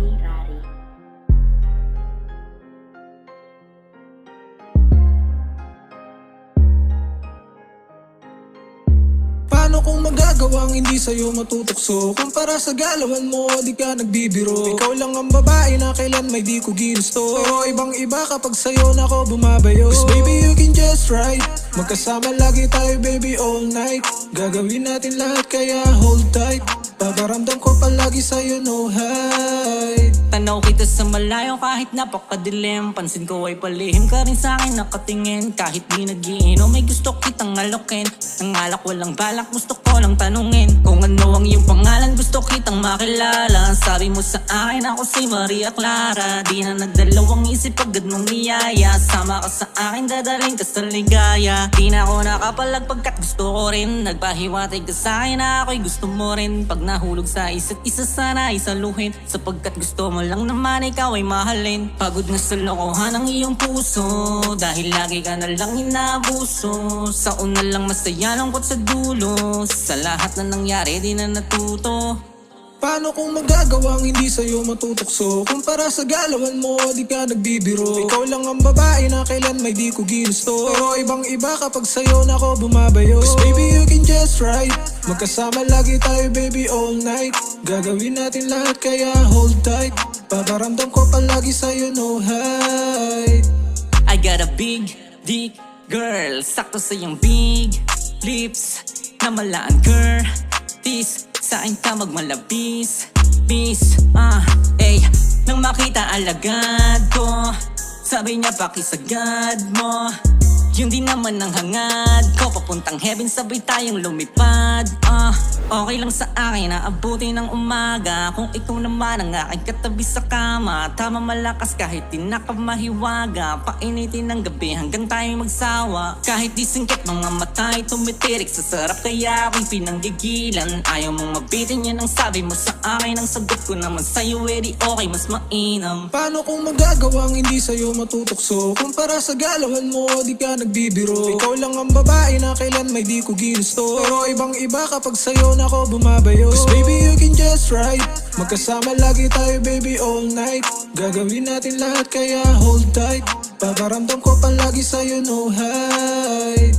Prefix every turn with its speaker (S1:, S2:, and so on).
S1: Rari Rari.
S2: Paano kung magagawang hindi sa'yo matutokso? Kumpara sa galawan mo, di ka nagbibiro. Ikaw lang ang babae na kailan may di ko ginusto. Pero ibang iba kapag sa'yo na ko bumabayo. Cause baby you can just ride. Magkasama lagi tayo baby all night. Gagawin natin lahat kaya hold tight. Paparamdam ko palagi sa'yo no hide.
S3: Tanaw kita sa malayo kahit napakadilim. Pansin ko ay palihim ka rin sa'kin nakatingin. Kahit di nag-iinom may gusto kitang alokin. Ang alak walang balak gusto ko lang tanungin. Kung ano ang iyong pangalan gusto kitang makilala. Sabi mo sa akin ako si Maria Clara. Di na nagdalawang isip agad mong niyaya. Sama ka sa akin dadaling ka sa ligaya. Di na ako nakapalag pagkat gusto ko rin. Nagpahiwatay ka sa akin na ako'y gusto mo rin. Pag nahulog sa isa't isa sana isaluhin. Sapagkat gusto mo lang naman ikaw ay mahalin. Pagod na sa lokohan ang iyong puso. Dahil lagi ka na lang inaabuso. Sa una lang masaya lungkot sa dulo. Sa lahat na nangyari di na natuto.
S2: Paano kung magagawang hindi sa'yo matutokso? Kumpara sa galawan mo, di ka nagbibiro. Ikaw lang ang babae na kailan may di ko ginusto. Pero ibang iba kapag sa'yo na ko bumabayo. Cause baby you can just ride. Magkasama lagi tayo baby all night. Gagawin natin lahat kaya hold tight. Paparamdam ko palagi sa'yo no hide.
S3: I got a big dick girl. Sakto sa iyong big lips na malaan girl. This saan ka magmalabis Bis, nang makita alagad ko sabi niya pakisagad mo. Yun din naman ang hangad ko. Papuntang heaven sabay tayong lumipad. Okay lang sa akin na abutin ng umaga. Kung ikaw naman ang aking katabi sa kama. Tama malakas kahit di nakamahiwaga. Painitin ng gabi hanggang tayo magsawa. Kahit di singkit mga matay tumitirik sa sarap kaya ako'y pinanggigilan. Ayaw mong mabitin yan ang sabi mo sa akin. Ang sagot ko naman sa'yo di okay mas mainam.
S2: Paano kung magagawang hindi sa'yo matutokso? Kumpara sa galawan mo, di ka nagbibiro. Ikaw lang ang babae na kailan may di ko ginusto. Pero ibang iba kapag sa'yo na ko bumabayo. Cause baby you can just ride. Magkasama lagi tayo baby all night. Gagawin natin lahat kaya hold tight. Paparamdam ko palagi sa'yo no hide.